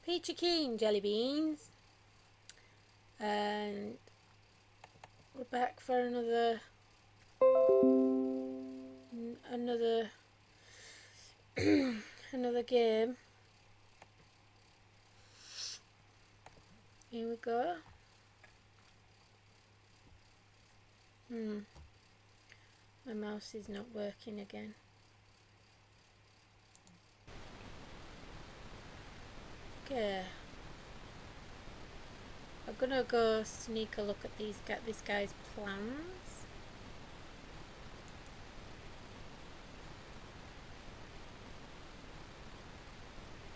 Peachy Keen jelly beans. And we're back for another another game. Here we go. My mouse is not working again. Okay. I'm gonna go sneak a look at this guy's plans.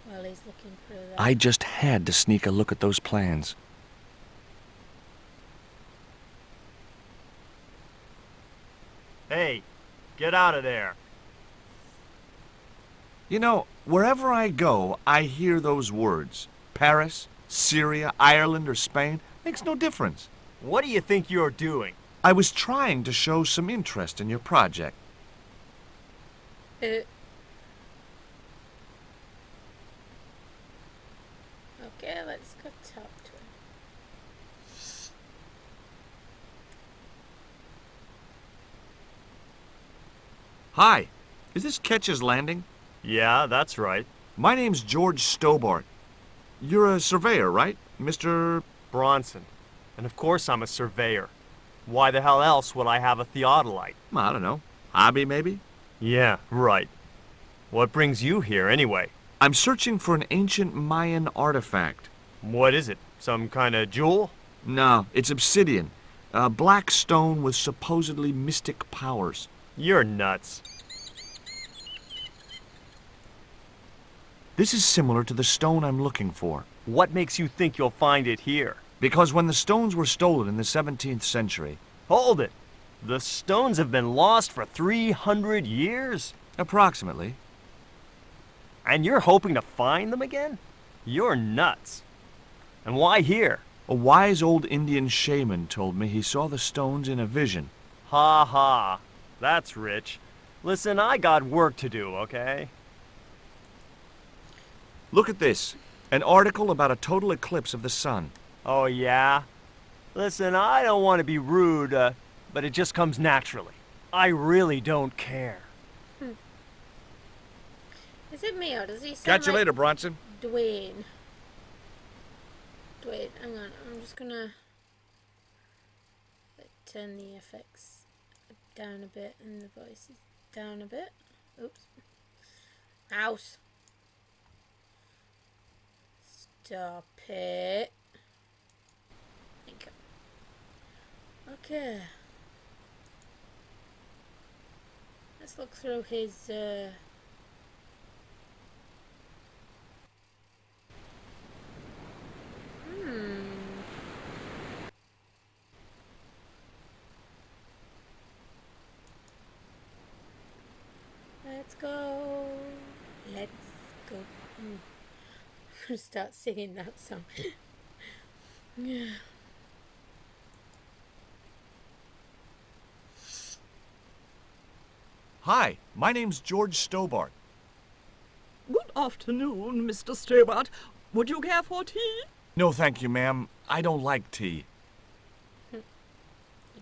While he's looking through that. I just had to sneak a look at those plans. Hey, get out of there. You know, wherever I go, I hear those words. Paris, Syria, Ireland, or Spain. Makes no difference. What do you think you're doing? I was trying to show some interest in your project. Okay, let's go talk to him. Hi, is this Ketch's Landing? Yeah, that's right. My name's George Stobart. You're a surveyor, right, Mr. Bronson. And of course I'm a surveyor. Why the hell else would I have a theodolite? I don't know, hobby maybe? Yeah, right. What brings you here anyway? I'm searching for an ancient Mayan artifact. What is it? Some kind of jewel? No, it's obsidian. A black stone with supposedly mystic powers. You're nuts. This is similar to the stone I'm looking for. What makes you think you'll find it here? Because when the stones were stolen in the 17th century... Hold it! The stones have been lost for 300 years? Approximately. And you're hoping to find them again? You're nuts. And why here? A wise old Indian shaman told me he saw the stones in a vision. Ha ha. That's rich. Listen, I got work to do, okay? Look at this. An article about a total eclipse of the sun. Oh, yeah? Listen, I don't want to be rude, but it just comes naturally. I really don't care. Is it me or does he sound Catch you like later, Bronson. Dwayne? Dwayne, hang on. I'm just gonna turn the effects down a bit and the voices down a bit. Oops. Mouse. Stop it. Thank you. Okay. Let's look through his Let's go. Let's go. I'm gonna start singing that song. Yeah. Hi, my name's George Stobart. Good afternoon, Mr. Stobart. Would you care for tea? No, thank you, ma'am. I don't like tea. You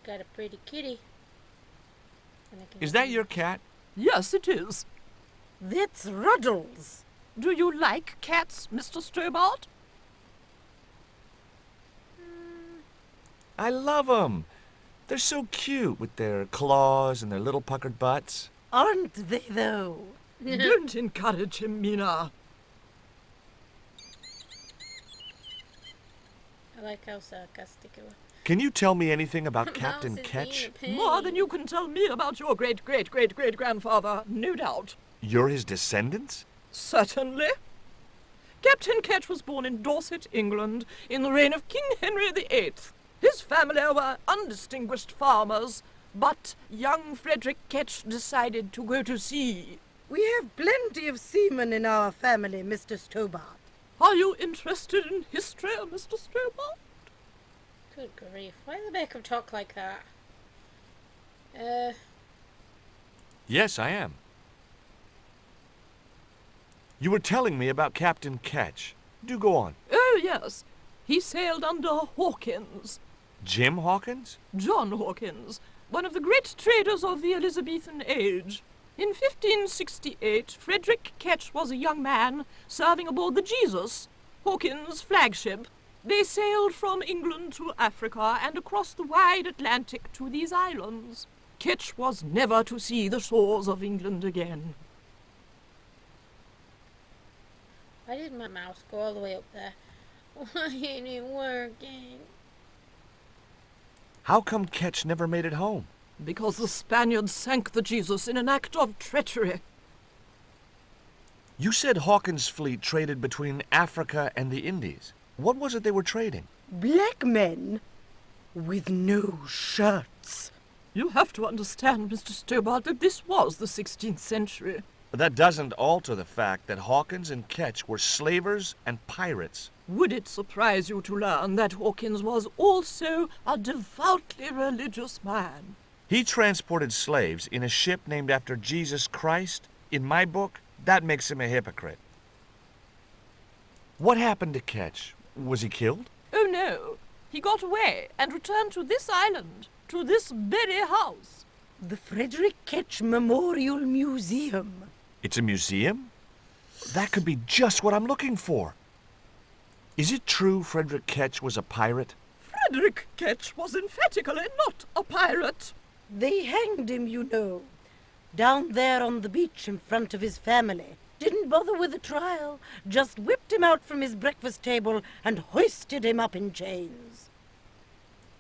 got a pretty kitty. Is that your cat? Yes, it is. That's Ruddles. Do you like cats, Mr. Stobart? I love 'em. They're so cute with their claws and their little puckered butts. Aren't they, though? Don't encourage him, Mina. I like how sarcastic it was. Can you tell me anything about Mouse Captain is Ketch? being a pain. More than you can tell me about your great-great-great-great-grandfather, no doubt. You're his descendants? Certainly. Captain Ketch was born in Dorset, England, in the reign of King Henry VIII. His family were undistinguished farmers, but young Frederick Ketch decided to go to sea. We have plenty of seamen in our family, Mr. Stobart. Are you interested in history, Mr. Stobart? Good grief. Why do they make him talk like that? Yes, I am. You were telling me about Captain Ketch. Do go on. Oh, yes. He sailed under Hawkins. Jim Hawkins? John Hawkins, one of the great traders of the Elizabethan age. In 1568, Frederick Ketch was a young man serving aboard the Jesus, Hawkins' flagship. They sailed from England to Africa and across the wide Atlantic to these islands. Ketch was never to see the shores of England again. Why did my mouse go all the way up there? Why ain't it working? How come Ketch never made it home? Because the Spaniards sank the Jesus in an act of treachery. You said Hawkins' fleet traded between Africa and the Indies. What was it they were trading? Black men with no shirts. You have to understand, Mr. Stobart, that this was the 16th century. But that doesn't alter the fact that Hawkins and Ketch were slavers and pirates. Would it surprise you to learn that Hawkins was also a devoutly religious man? He transported slaves in a ship named after Jesus Christ. In my book, that makes him a hypocrite. What happened to Ketch? Was he killed? Oh, no. He got away and returned to this island, to this very house. The Frederick Ketch Memorial Museum. It's a museum? That could be just what I'm looking for. Is it true Frederick Ketch was a pirate? Frederick Ketch was emphatically not a pirate. They hanged him, you know, down there on the beach in front of his family. Didn't bother with the trial, just whipped him out from his breakfast table and hoisted him up in chains.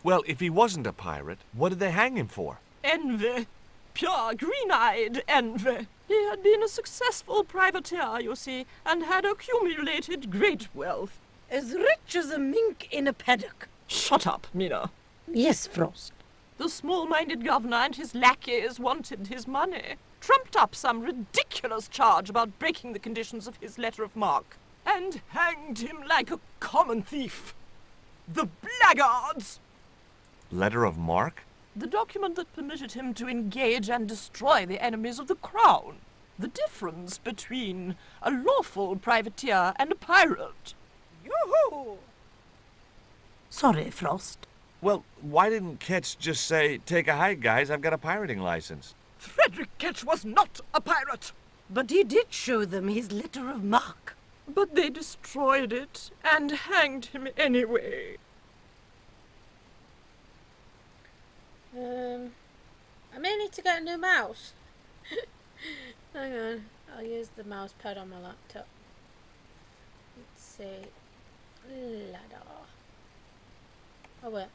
Well, if he wasn't a pirate, what did they hang him for? Envy. Pure green-eyed envy. He had been a successful privateer, you see, and had accumulated great wealth. As rich as a mink in a paddock. Shut up, Mina. Yes, Frost. The small-minded governor and his lackeys wanted his money, trumped up some ridiculous charge about breaking the conditions of his letter of marque, and hanged him like a common thief. The blackguards! Letter of marque? The document that permitted him to engage and destroy the enemies of the crown. The difference between a lawful privateer and a pirate. Yoo-hoo! Sorry, Frost. Well, why didn't Ketch just say, "Take a hike, guys, I've got a pirating license"? Frederick Ketch was not a pirate. But he did show them his letter of marque. But they destroyed it and hanged him anyway. I may need to get a new mouse. Hang on, I'll use the mouse pad on my laptop. Let's see. Ladder. Oh wait.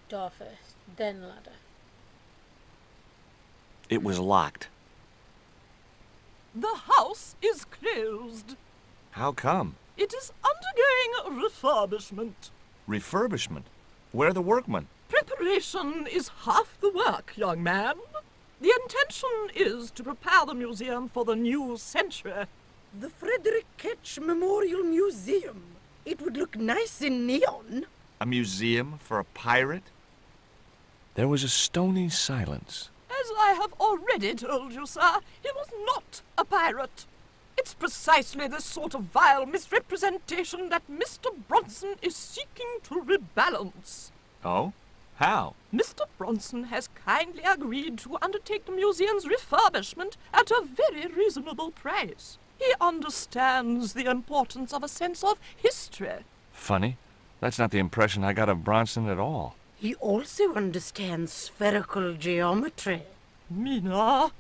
Door first, then ladder. It was locked. The house is closed. How come? It is undergoing refurbishment. Refurbishment? Where are the workmen? Preparation is half the work, young man. The intention is to prepare the museum for the new century. The Frederick Ketch Memorial Museum. It would look nice in neon. A museum for a pirate? There was a stony silence. As I have already told you, sir, he was not a pirate. It's precisely this sort of vile misrepresentation that Mr. Bronson is seeking to rebalance. Oh? How? Mr. Bronson has kindly agreed to undertake the museum's refurbishment at a very reasonable price. He understands the importance of a sense of history. Funny. That's not the impression I got of Bronson at all. He also understands spherical geometry. Mina?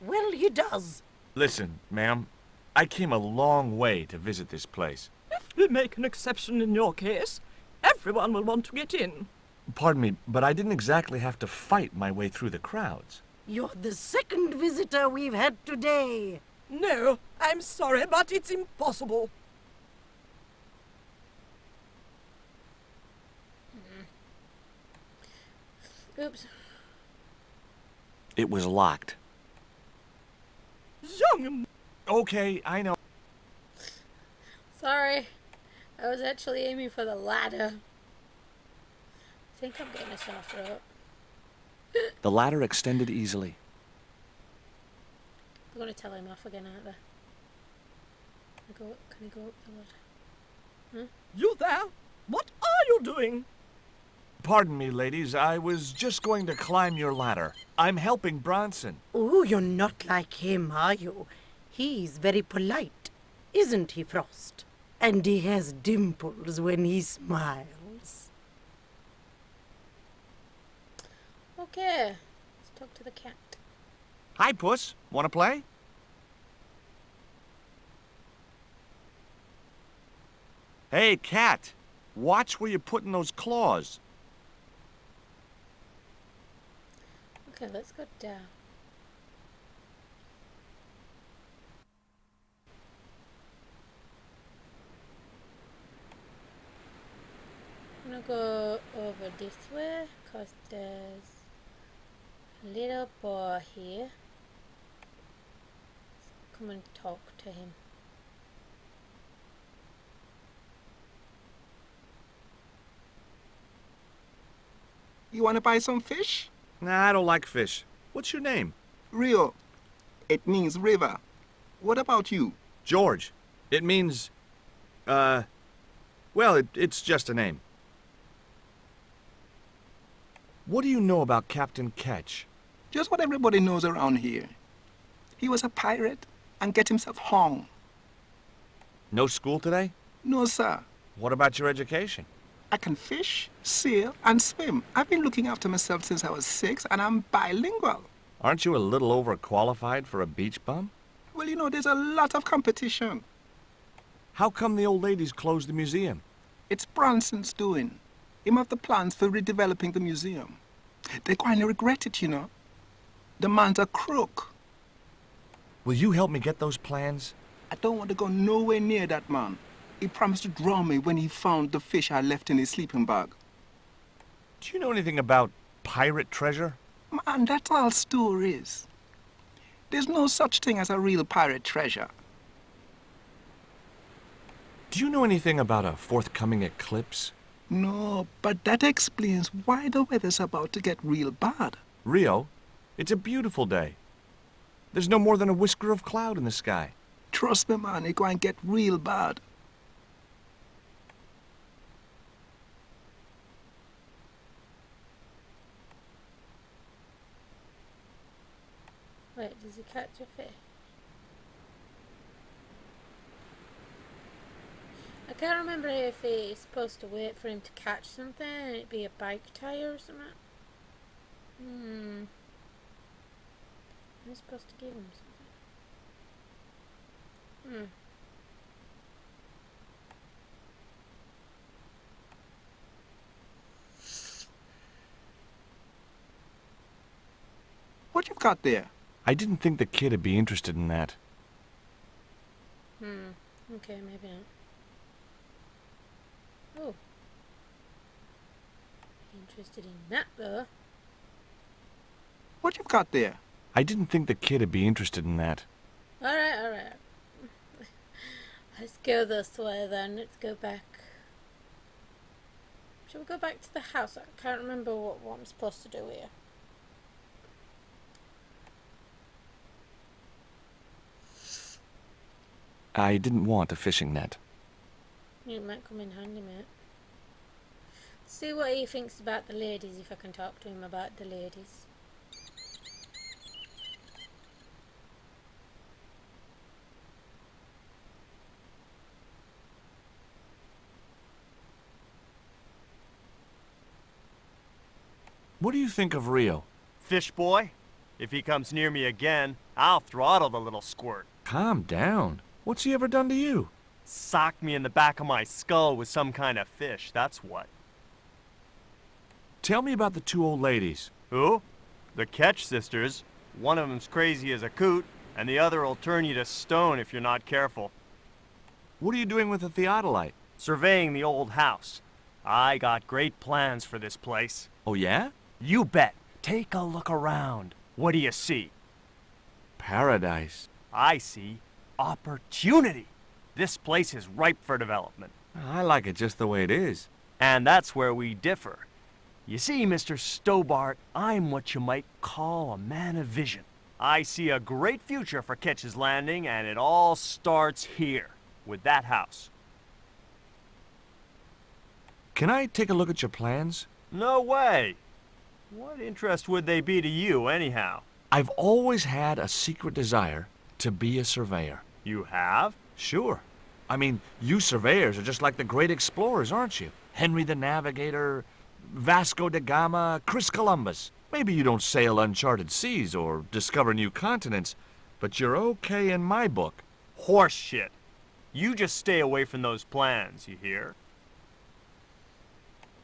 Well, he does. Listen, ma'am, I came a long way to visit this place. If we make an exception in your case, everyone will want to get in. Pardon me, but I didn't exactly have to fight my way through the crowds. You're the second visitor we've had today. No, I'm sorry, but it's impossible. Oops. It was locked. Young... Okay, I know. Sorry. I was actually aiming for the ladder. I think I'm getting a sore throat. The ladder extended easily. They're going to tell him off again, aren't they? Can I go up the ladder? You there? What are you doing? Pardon me, ladies. I was just going to climb your ladder. I'm helping Bronson. Oh, you're not like him, are you? He's very polite, isn't he, Frost? And he has dimples when he smiles. Okay, let's talk to the cat. Hi, Puss. Want to play? Hey, cat. Watch where you're putting those claws. Okay, let's go down. I'm gonna go over this way because there's a little boy here. Let's come and talk to him. You want to buy some fish? Nah, I don't like fish. What's your name? Rio. It means river. What about you? George. It means, well, it's just a name. What do you know about Captain Ketch? Just what everybody knows around here. He was a pirate and get himself hung. No school today? No, sir. What about your education? I can fish, sail, and swim. I've been looking after myself since I was 6, and I'm bilingual. Aren't you a little overqualified for a beach bum? Well, you know, there's a lot of competition. How come the old ladies closed the museum? It's Bronson's doing. Him have the plans for redeveloping the museum. They quietly regret it, you know. The man's a crook. Will you help me get those plans? I don't want to go nowhere near that man. He promised to draw me when he found the fish I left in his sleeping bag. Do you know anything about pirate treasure? Man, that's all stories. There's no such thing as a real pirate treasure. Do you know anything about a forthcoming eclipse? No, but that explains why the weather's about to get real bad. Rio, it's a beautiful day. There's no more than a whisker of cloud in the sky. Trust me, man, it's going to get real bad. Wait, does he catch a fish? I can't remember if he's supposed to wait for him to catch something and it'd be a bike tire or something. I'm supposed to give him something. What you've got there? I didn't think the kid'd be interested in that. Okay, maybe not. Oh. Interested in that though. What you've got there? I didn't think the kid'd be interested in that. Alright. Let's go this way then. Let's go back. Shall we go back to the house? I can't remember what I'm supposed to do here. I didn't want a fishing net. It might come in handy, mate. See what he thinks about the ladies, if I can talk to him about the ladies. What do you think of Rio? Fish boy, if he comes near me again, I'll throttle the little squirt. Calm down. What's he ever done to you? Socked me in the back of my skull with some kind of fish, that's what. Tell me about the two old ladies. Who? The Ketch sisters. One of them's crazy as a coot, and the other'll turn you to stone if you're not careful. What are you doing with the theodolite? Surveying the old house. I got great plans for this place. Oh, yeah? You bet. Take a look around. What do you see? Paradise. I see opportunity. This place is ripe for development. I like it just the way it is. And that's where we differ. You see, Mr. Stobart, I'm what you might call a man of vision. I see a great future for Ketch's Landing, and it all starts here. with that house. Can I take a look at your plans? No way! What interest would they be to you, anyhow? I've always had a secret desire to be a surveyor. You have? Sure. I mean, you surveyors are just like the great explorers, aren't you? Henry the Navigator, Vasco da Gama, Chris Columbus. Maybe you don't sail uncharted seas or discover new continents, but you're okay in my book. Horse shit. You just stay away from those plans, you hear?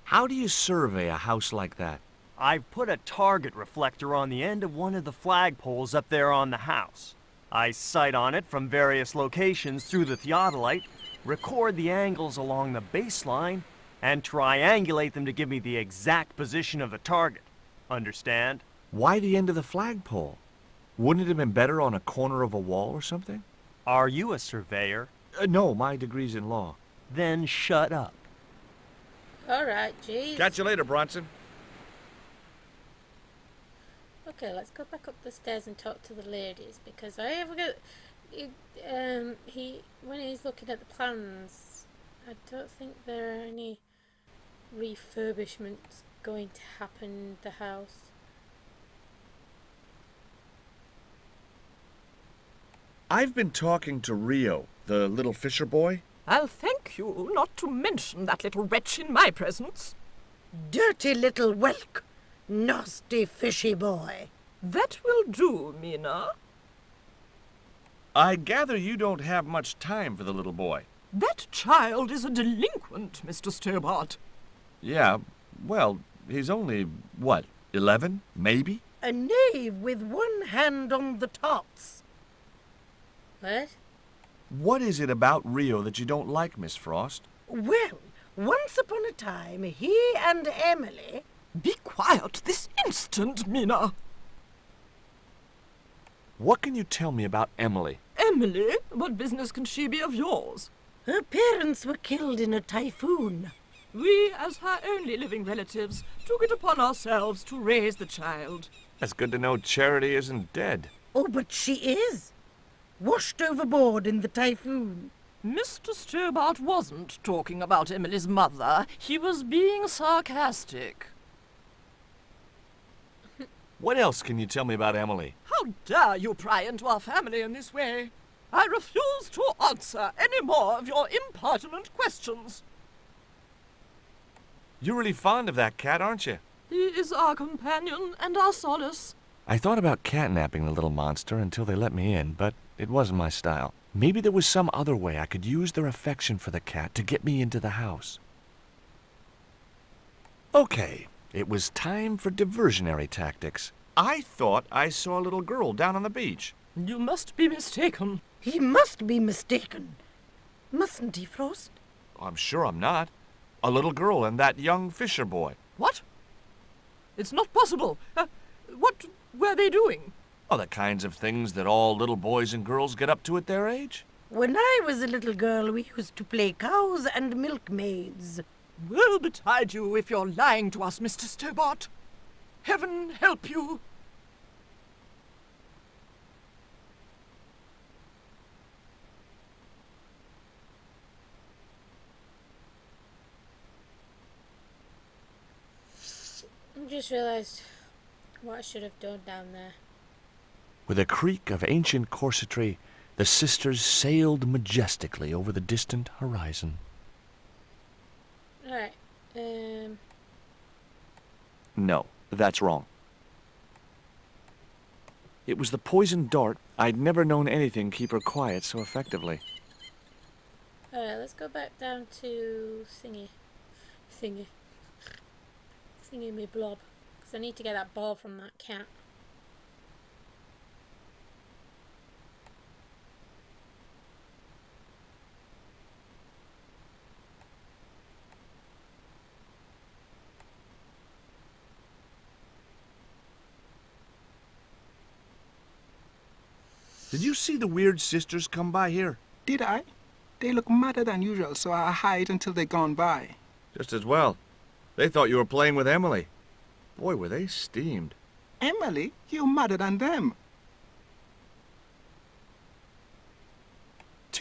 How do you survey a house like that? I've put a target reflector on the end of one of the flagpoles up there on the house. I sight on it from various locations through the theodolite, record the angles along the baseline, and triangulate them to give me the exact position of the target. Understand? Why the end of the flagpole? Wouldn't it have been better on a corner of a wall or something? Are you a surveyor? No, my degree's in law. Then shut up. Alright, jeez. Catch you later, Bronson. Okay, let's go back up the stairs and talk to the ladies, because I have got when he's looking at the plans, I don't think there are any refurbishments going to happen in the house. I've been talking to Rio, the little fisher boy. I'll thank you not to mention that little wretch in my presence. Dirty little whelk. Nasty fishy boy. That will do, Mina. I gather you don't have much time for the little boy. That child is a delinquent, Mr. Stobart. Yeah, well, he's only, what, 11, maybe? A knave with one hand on the tots. What? What is it about Rio that you don't like, Miss Frost? Well, once upon a time, he and Emily... Be quiet this instant, Mina. What can you tell me about Emily? Emily? What business can she be of yours? Her parents were killed in a typhoon. We, as her only living relatives, took it upon ourselves to raise the child. That's good to know Charity isn't dead. Oh, but she is. Washed overboard in the typhoon. Mr. Stobart wasn't talking about Emily's mother. He was being sarcastic. What else can you tell me about Emily? How dare you pry into our family in this way? I refuse to answer any more of your impertinent questions. You're really fond of that cat, aren't you? He is our companion and our solace. I thought about catnapping the little monster until they let me in, but it wasn't my style. Maybe there was some other way I could use their affection for the cat to get me into the house. Okay, it was time for diversionary tactics. I thought I saw a little girl down on the beach. You must be mistaken. He must be mistaken. Mustn't he, Frost? I'm sure I'm not. A little girl and that young fisher boy. What? It's not possible. What were they doing? Oh, the kinds of things that all little boys and girls get up to at their age. When I was a little girl, we used to play cows and milkmaids. Woe betide you if you're lying to us, Mr. Stobart. Heaven help you. I just realised what I should have done down there. With a creak of ancient corsetry, the sisters sailed majestically over the distant horizon. Alright, No, that's wrong. It was the poisoned dart. I'd never known anything keep her quiet so effectively. alright, let's go back down to Thingy me blob. Because I need to get that ball from that cat. Did you see the weird sisters come by here? Did I? They look madder than usual, so I hide until they're gone by. Just as well. They thought you were playing with Emily. Boy, were they steamed. Emily, you're madder than them.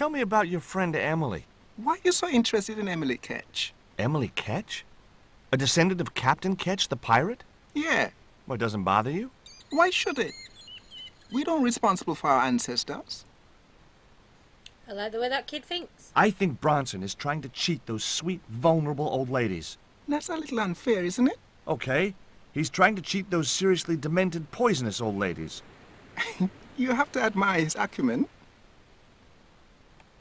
Tell me about your friend Emily. Why are you so interested in Emily Ketch? Emily Ketch? A descendant of Captain Ketch, the pirate? Yeah, Well, it doesn't bother you? why should it? We don't responsible for our ancestors. I like the way that kid thinks. I think Bronson is trying to cheat those sweet, vulnerable old ladies. That's a little unfair, isn't it? Okay, he's trying to cheat those seriously demented, poisonous old ladies. You have to admire his acumen.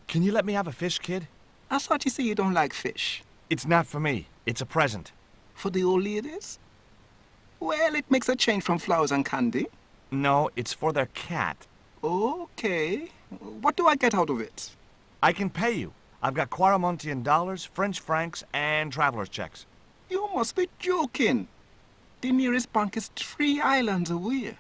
Can you let me have a fish, kid? I thought you said you don't like fish. It's not for me. It's a present. For the old ladies? Well, it makes a change from flowers and candy. No, it's for their cat. Okay. What do I get out of it? I can pay you. I've got Quaramontian dollars, French francs, and traveler's checks. You must be joking. The nearest bank is 3 islands away.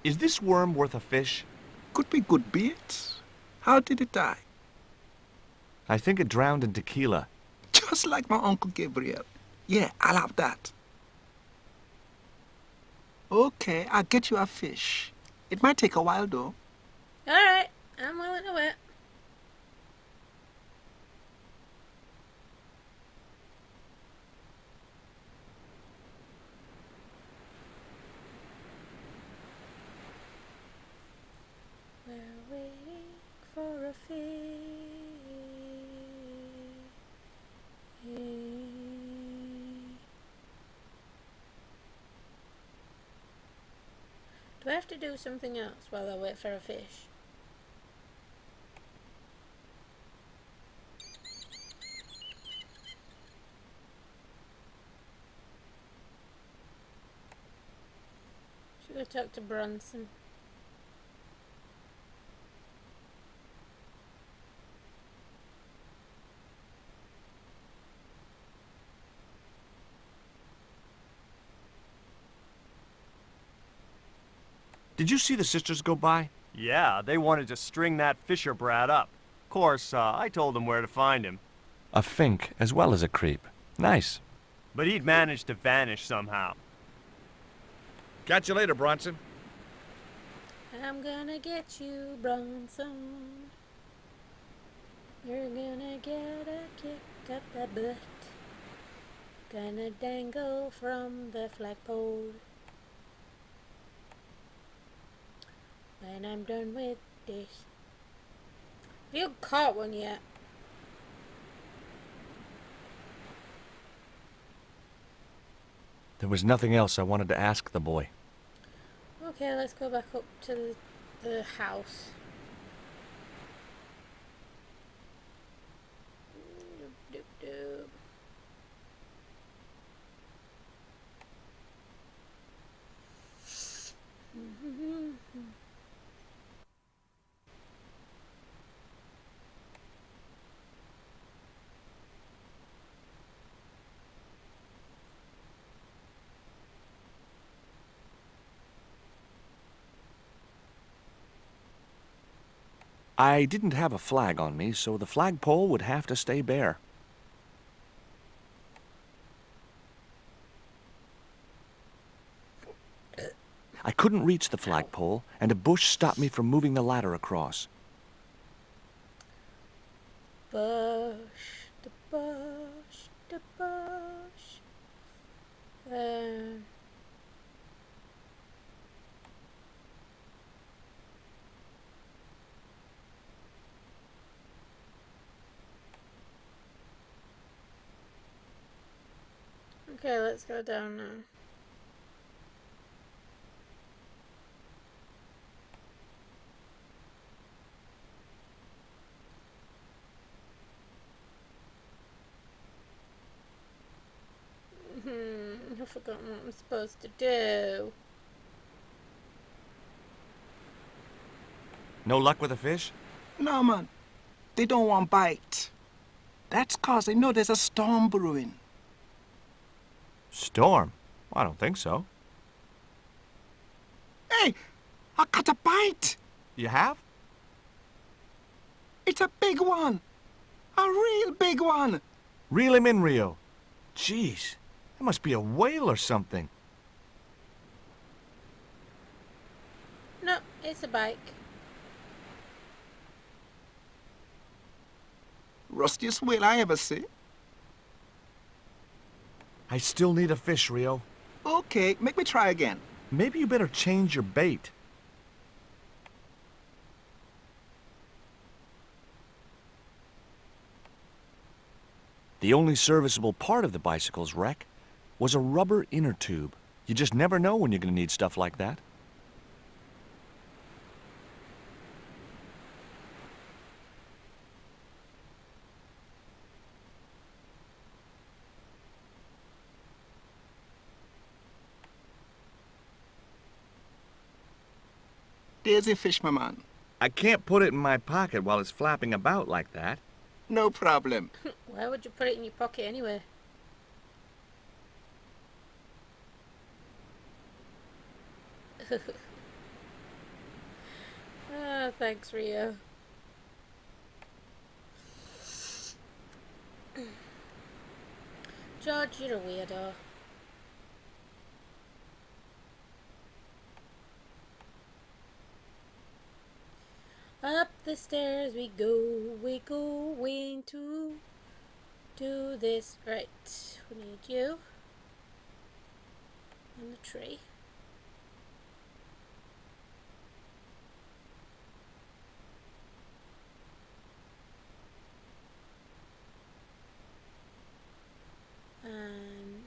Is this worm worth a fish? Could be good bait. How did it die? I think it drowned in tequila. Just like my Uncle Gabriel. Yeah, I'll have that. Okay, I'll get you a fish. It might take a while, though. Alright, I'm willing to wait. We're waiting for a fish. Do I have to do something else while I wait for a fish? Should I talk to Bronson? Did you see the sisters go by? Yeah, they wanted to string that Fisher brat up. Of course, I told them where to find him. A fink as well as a creep. Nice. But he'd managed to vanish somehow. Catch you later, Bronson. I'm gonna get you, Bronson. You're gonna get a kick up the butt. Gonna dangle from the flagpole. When I'm done with this. Have you caught one yet? There was nothing else I wanted to ask the boy. Okay, let's go back up to the house. Doop, doop, doop. I didn't have a flag on me, so the flagpole would have to stay bare. I couldn't reach the flagpole, and a bush stopped me from moving the ladder across. Bush, the bush, the bush. Okay, let's go down now. I've forgotten what I'm supposed to do. No luck with a fish? No, man. They don't want bite. That's 'cause they know there's a storm brewing. Storm? I don't think so. Hey, I caught a bite. You have? It's a big one. A real big one. Reel him in, Rio. Jeez, that must be a whale or something. No, it's a bike. Rustiest whale I ever see. I still need a fish, Rio. Okay, make me try again. Maybe you better change your bait. The only serviceable part of the bicycle's wreck was a rubber inner tube. You just never know when you're going to need stuff like that. Daisy fish, my man. I can't put it in my pocket while it's flapping about like that. No problem. Why would you put it in your pocket anyway? Ah, thanks, Rio. George, you're a weirdo. Up the stairs we going to do this. Right, we need you on the tree. And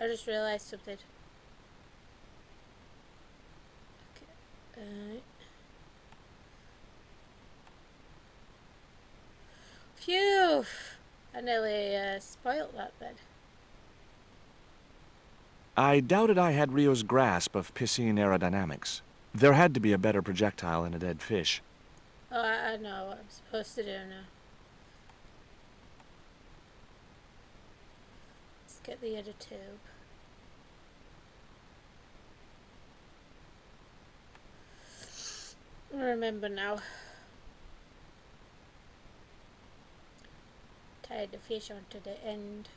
I just realised something. Okay. Phew! I nearly spoilt that then. I doubted I had Rio's grasp of piscine aerodynamics. There had to be a better projectile in a dead fish. Oh, I know what I'm supposed to do now. Let's get the other tube. I remember now. Tied the fish onto the end.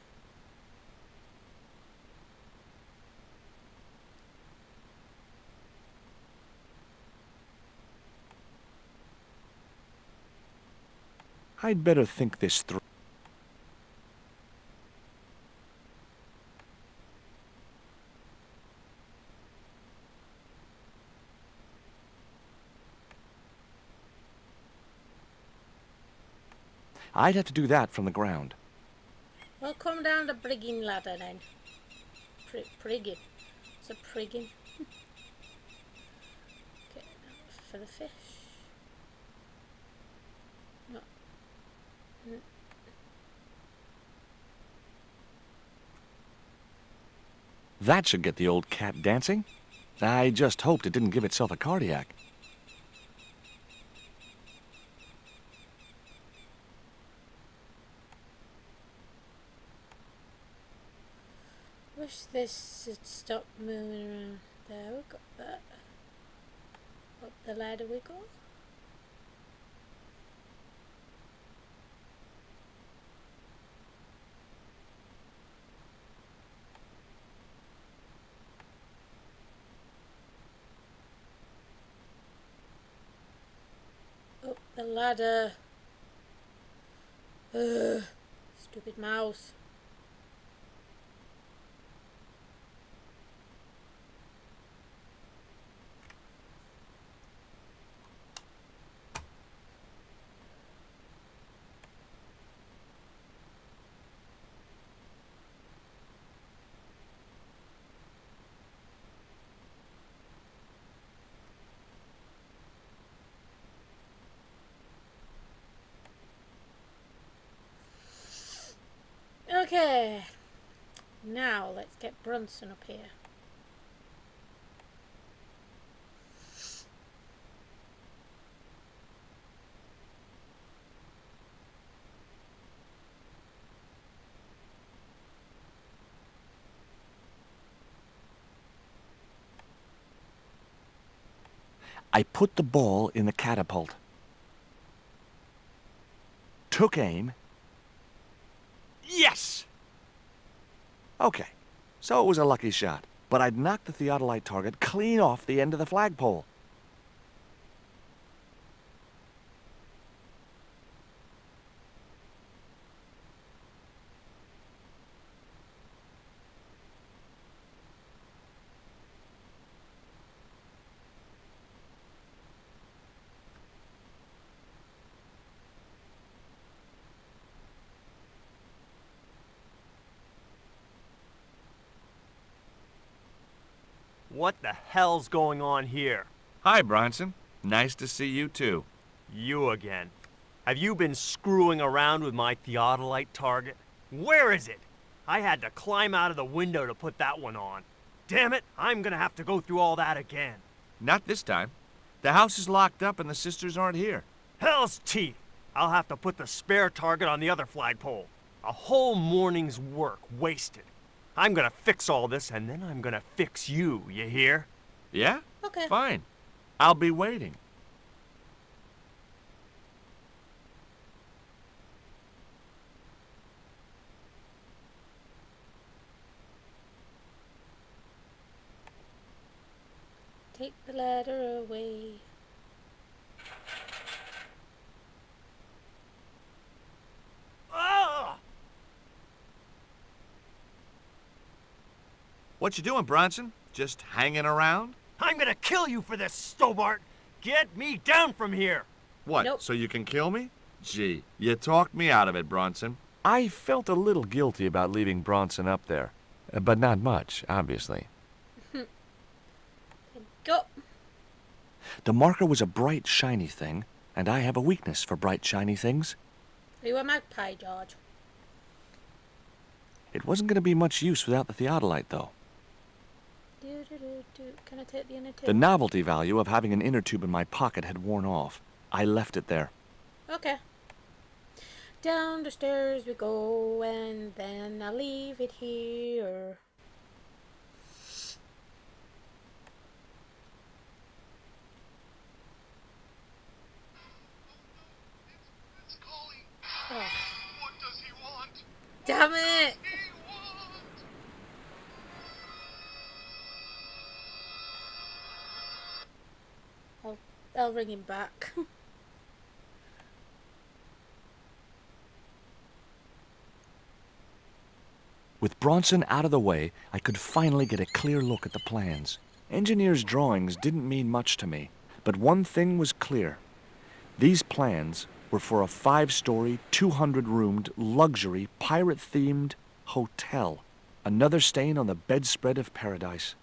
I'd better think this through. I'd have to do that from the ground. Well, come down the brigging ladder then. Prigging. It's a prigging. Okay, now for the fish. No. That should get the old cat dancing. I just hoped it didn't give itself a cardiac. Wish this had stopped moving around. There, we got that. Up the ladder we go. Up the ladder. Ugh, stupid mouse. Okay, now let's get Brunson up here. I put the ball in the catapult. Took aim. Yes! Okay, so it was a lucky shot. but I'd knock the theodolite target clean off the end of the flagpole. What the hell's going on here? Hi, Bronson. Nice to see you, too. You again. Have you been screwing around with my theodolite target? Where is it? I had to climb out of the window to put that one on. Damn it, I'm gonna have to go through all that again. Not this time. The house is locked up and the sisters aren't here. Hell's teeth! I'll have to put the spare target on the other flagpole. A whole morning's work wasted. I'm gonna fix all this, and then I'm gonna fix you, you hear? Yeah? Okay. Fine. I'll be waiting. Take the ladder away. Ah! What you doing, Bronson? Just hanging around? I'm gonna kill you for this, Stobart! Get me down from here! What, Nope. so you can kill me? Gee, you talked me out of it, Bronson. I felt a little guilty about leaving Bronson up there. But not much, obviously. Go. The marker was a bright, shiny thing, and I have a weakness for bright, shiny things. Are you a magpie, George? It wasn't going to be much use without the theodolite, though. Can I take the inner tube? The novelty value of having an inner tube in my pocket had worn off. I left it there. Okay. Down the stairs we go, and then I'll leave it here. Oh. What does he want? Damn it! He want? I'll ring him back. With Bronson out of the way, I could finally get a clear look at the plans. Engineers' drawings didn't mean much to me, but one thing was clear. These plans were for a 5-story, 200-roomed, luxury, pirate-themed hotel. Another stain on the bedspread of paradise.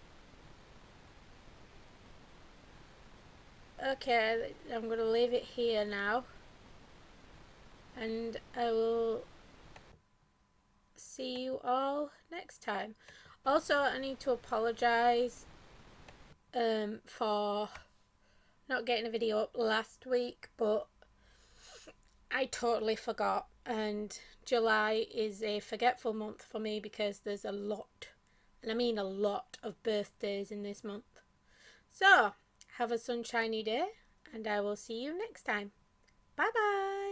Okay, I'm going to leave it here now. And I will see you all next time. Also, I need to apologise for not getting a video up last week, but I totally forgot, and July is a forgetful month for me because there's a lot, and I mean a lot, of birthdays in this month. So, have a sunshiny day, and I will see you next time. Bye bye.